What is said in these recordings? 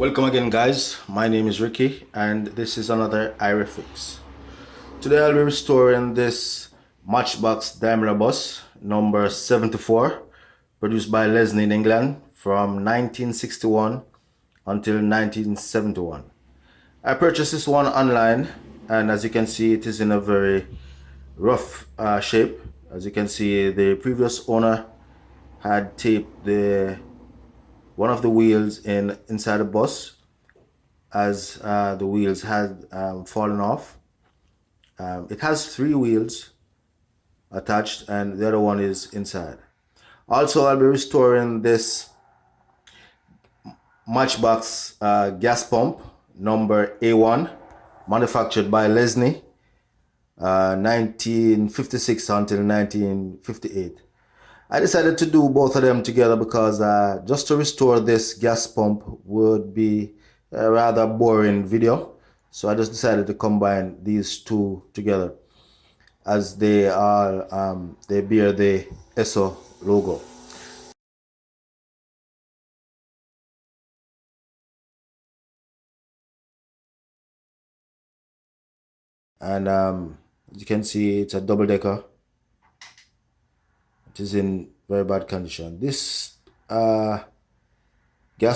Welcome again, guys. My name is Ricky and this is another iRefix. Today I'll be restoring this Matchbox Daimler bus number 74, produced by Lesney in England from 1961 until 1971. I purchased this one online, and as you can see, it is in a very rough shape. As you can see, the previous owner had taped one of the wheels inside the bus, as the wheels had fallen off. It has 3 wheels attached and the other one is inside. Also, I'll be restoring this Matchbox gas pump number A1, manufactured by Lesney, 1956 until 1958. I decided to do both of them together because just to restore this gas pump would be a rather boring video. So I just decided to combine these two together, as they bear the ESSO logo. And as you can see, it's a double decker. It is in very bad condition. This gas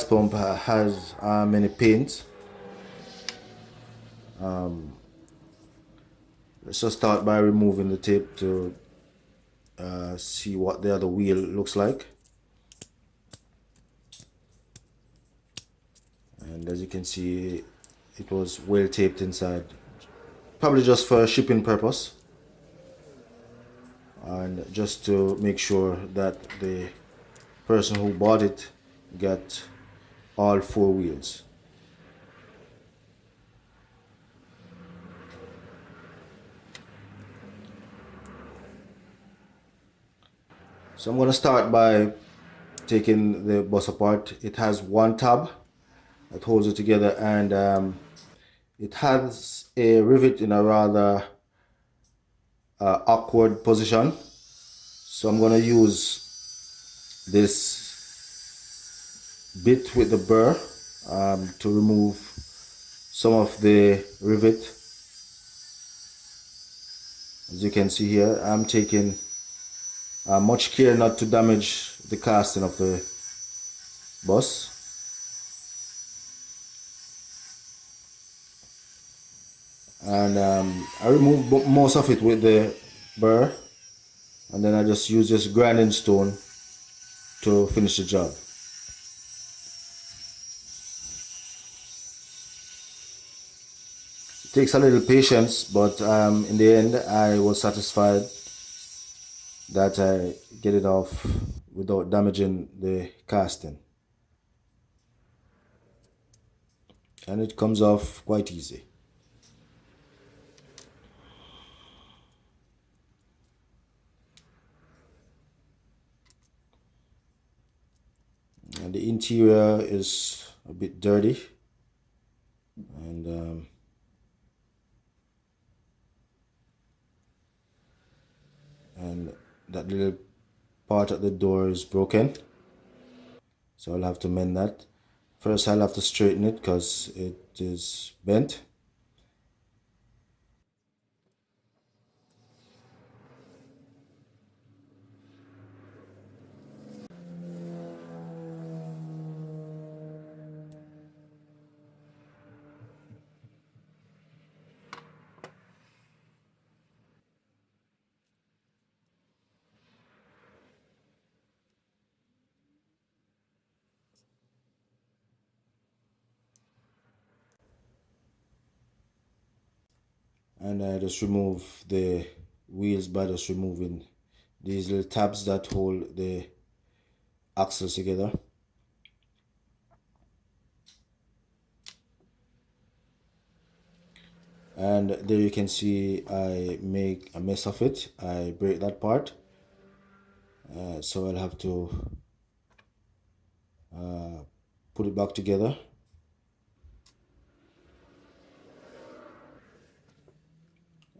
pump has many paints. Let's just start by removing the tape to see what the other wheel looks like. And as you can see, it was well taped inside, probably just for shipping purpose, and just to make sure that the person who bought it got all 4 wheels. So I'm going to start by taking the bus apart. It has one tab that holds it together, and it has a rivet in a rather awkward position. So I'm going to use this bit with the burr to remove some of the rivet. As you can see here, I'm taking much care not to damage the casting of the bus. And I remove most of it with the burr, and then I just use this grinding stone to finish the job. It takes a little patience, but in the end I was satisfied that I get it off without damaging the casting, and it comes off quite easy. And the interior is a bit dirty, and that little part at the door is broken, so I'll have to mend that. First I'll have to straighten it because it is bent. And I just remove the wheels by just removing these little tabs that hold the axles together. And there you can see I make a mess of it. I break that part, so I'll have to put it back together.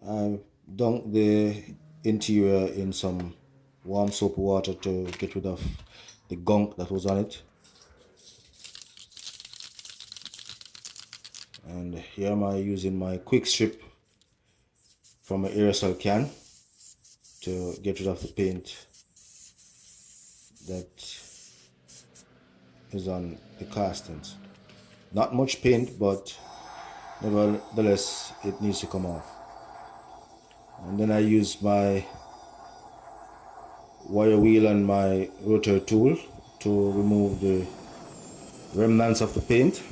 I dunk the interior in some warm soap water to get rid of the gunk that was on it. And here am I using my quick strip from an aerosol can to get rid of the paint that is on the castings. Not much paint, but nevertheless it needs to come off. And then I use my wire wheel and my rotary tool to remove the remnants of the paint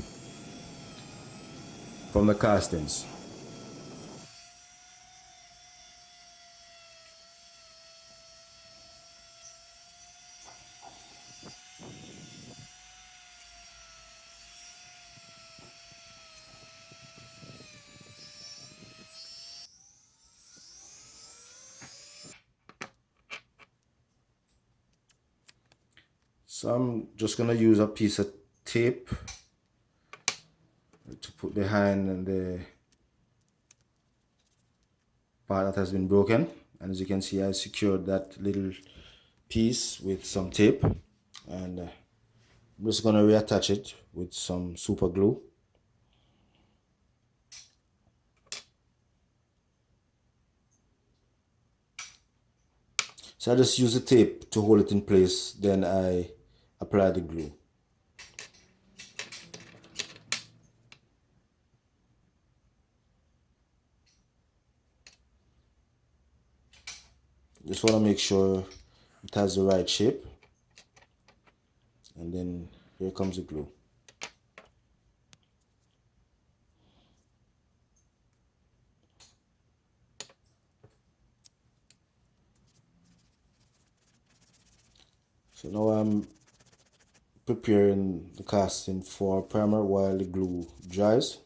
from the castings. So I'm just gonna use a piece of tape to put behind the part that has been broken. And as you can see, I secured that little piece with some tape, and I'm just gonna reattach it with some super glue. So I just use the tape to hold it in place, then I apply the glue. Just want to make sure it has the right shape, and then here comes the glue. So now I'm preparing the casting for primer while the glue dries.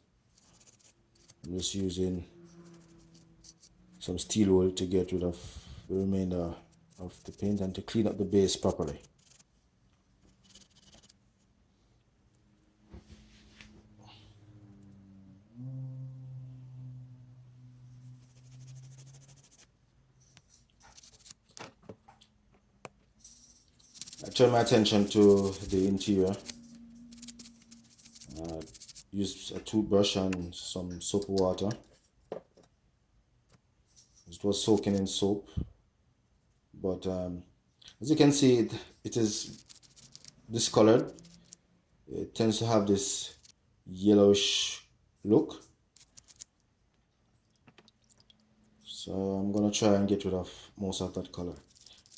I'm just using some steel wool to get rid of the remainder of the paint and to clean up the base properly. I turn my attention to the interior. Use a toothbrush and some soap water. It was soaking in soap, but as you can see, it is discolored. It tends to have this yellowish look. So I'm gonna try and get rid of most of that color.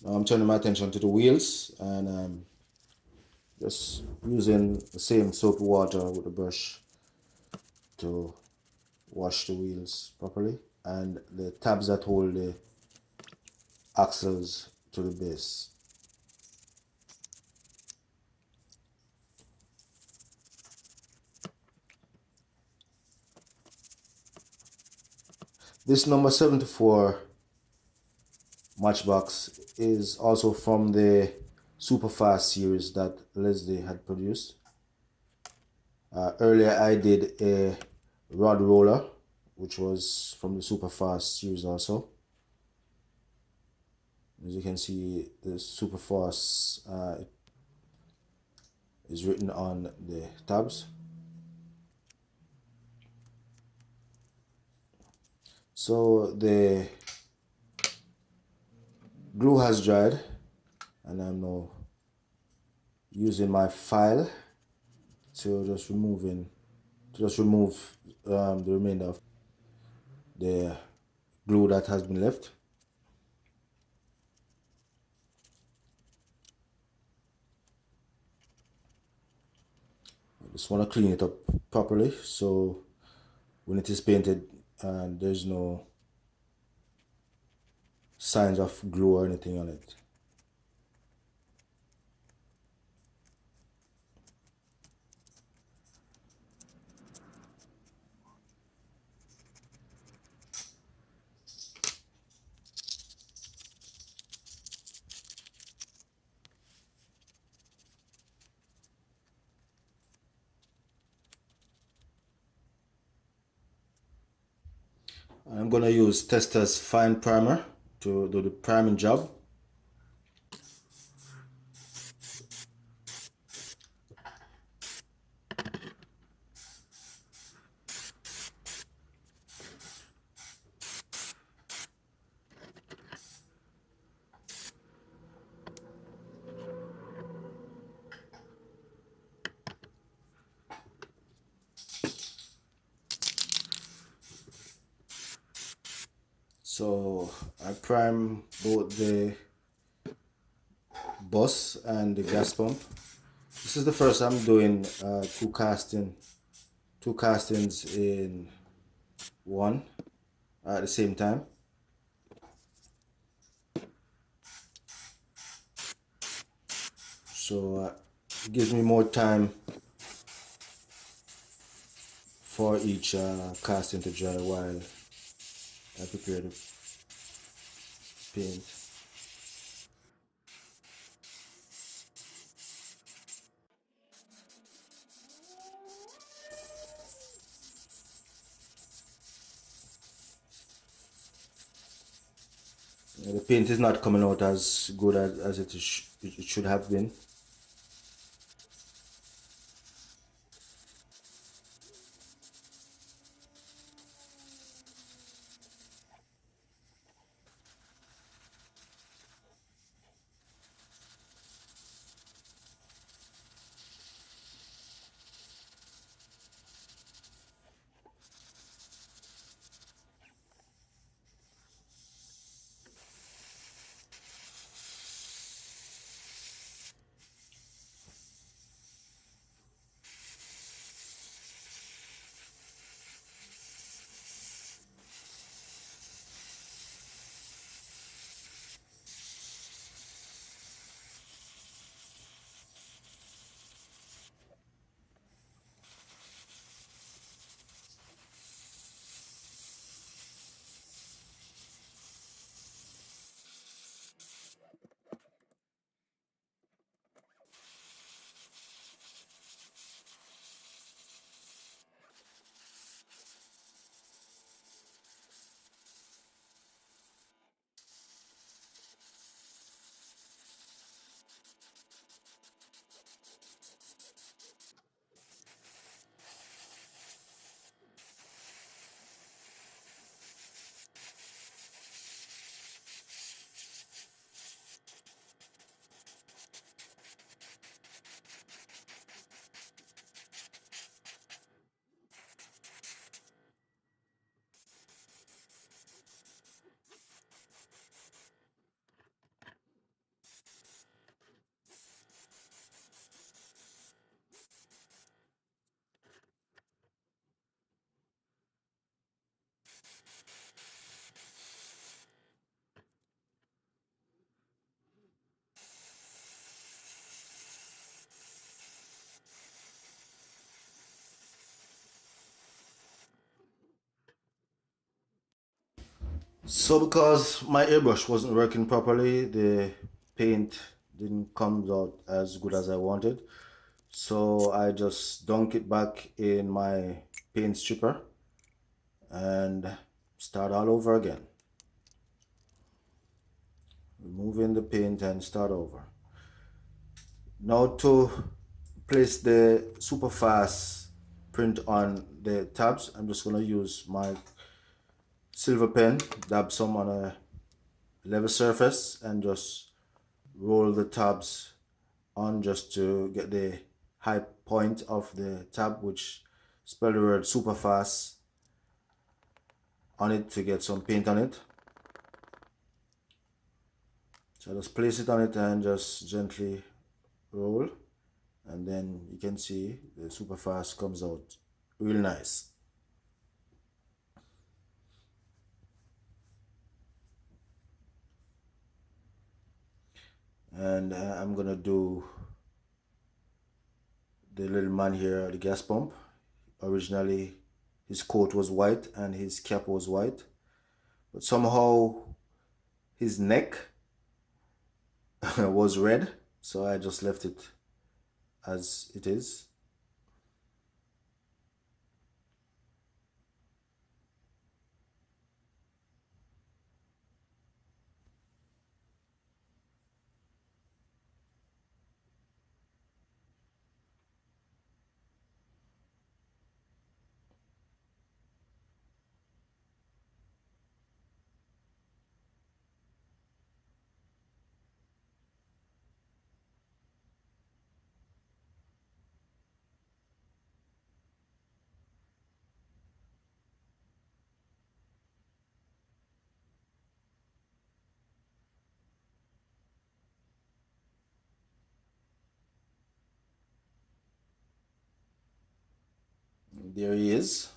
Now I'm turning my attention to the wheels, and just using the same soap water with the brush to wash the wheels properly, and the tabs that hold the axles to the base. This number 74 Matchbox is also from the Superfast series that Lesney had produced. Earlier I did a rod roller, which was from the Superfast series also. As you can see, the Superfast is written on the tabs. So the glue has dried, and I'm now using my file to just remove the remainder of the glue that has been left. I just want to clean it up properly so when it is painted and there's no signs of glue or anything on it. I'm gonna use Tester's fine primer to do the priming job. So I prime both the bus and the gas pump. This is the first I'm doing two castings in one at the same time. So it gives me more time for each casting to dry while I prepare the paint. The paint is not coming out as good as it should have been. So because my airbrush wasn't working properly, the paint didn't come out as good as I wanted. So I just dunk it back in my paint stripper and start all over again. Removing the paint and start over. Now to place the super fast print on the tabs, I'm just gonna use my silver pen, dab some on a level surface and just roll the tabs on just to get the high point of the tab, which spell the word super fast on it to get some paint on it. So just place it on it and just gently roll, and then you can see the super fast comes out real nice. And I'm gonna do the little man here at the gas pump. Originally his coat was white and his cap was white, but somehow his neck was red, so I just left it as it is. There he is.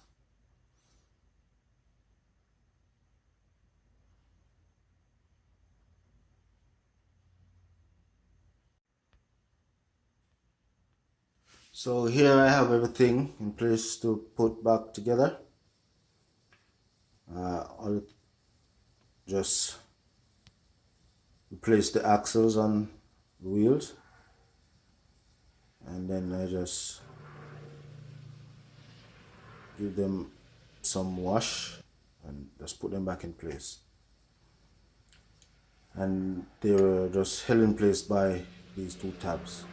So here I have everything in place to put back together. I'll just replace the axles on the wheels, and then I just give them some wash and just put them back in place. And they were just held in place by these two tabs.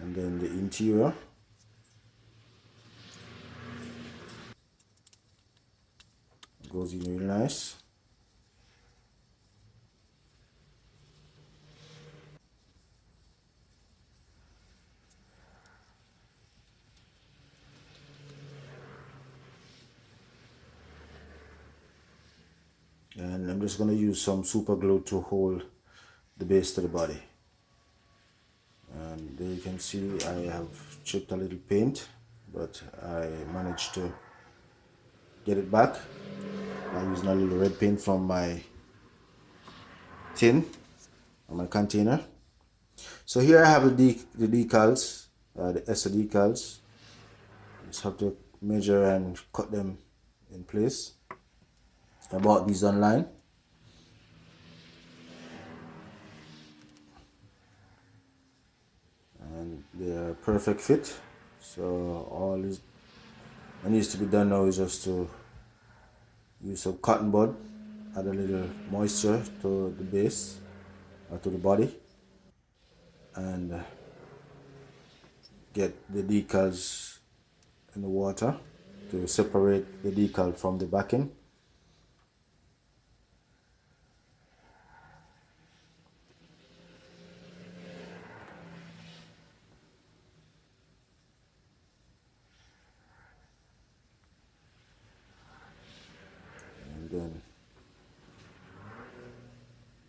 And then the interior, goes in real nice. And I'm just going to use some super glue to hold the base to the body. And there you can see I have chipped a little paint, but I managed to get it back by using a little red paint from my tin or my container. So here I have the decals, the ESO decals. Just have to measure and cut them in place. I bought these online. And they're a perfect fit. So all that needs to be done now is just to use some cotton bud, add a little moisture to the base or to the body, and get the decals in the water to separate the decal from the backing. And then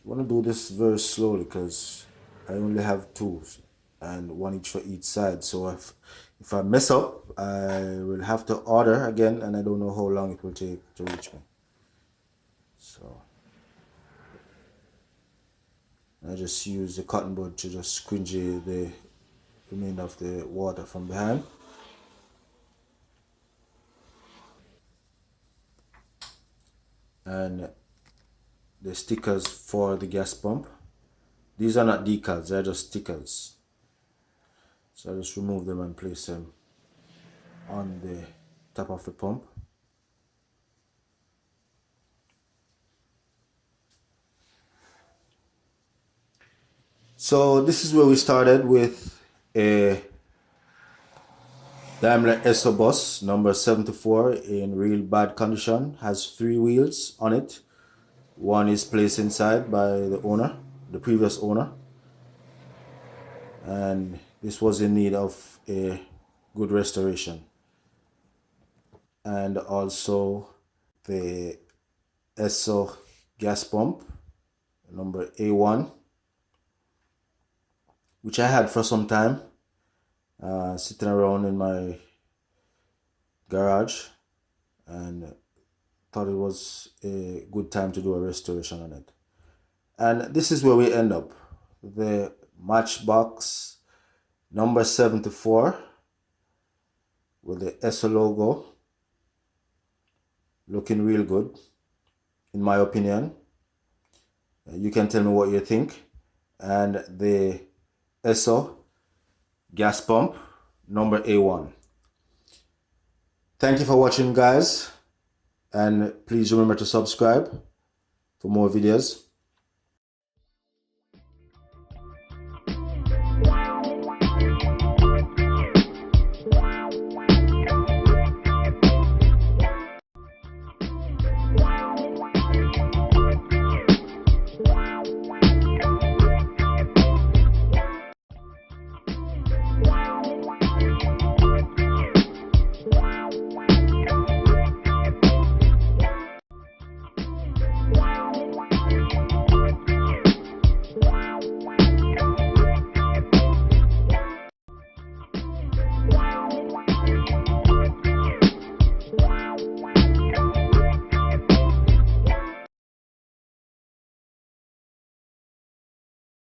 I want to do this very slowly because I only have two and one each for each side. So if I mess up, I will have to order again, and I don't know how long it will take to reach me. So I just use the cotton bud to just squingy the remainder of the water from behind. And the stickers for the gas pump. These are not decals, they're just stickers. So I just remove them and place them on the top of the pump. So this is where we started with a Daimler ESO bus number 74 in real bad condition. Has 3 wheels on it. One is placed inside by the owner, the previous owner. And this was in need of a good restoration. And also the ESO gas pump number A1, which I had for some time, sitting around in my garage, and thought it was a good time to do a restoration on it. And this is where we end up. The Matchbox number 74 with the ESO logo, looking real good in my opinion. You can tell me what you think. And the ESO gas pump number A1. Thank you for watching, guys, and please remember to subscribe for more videos.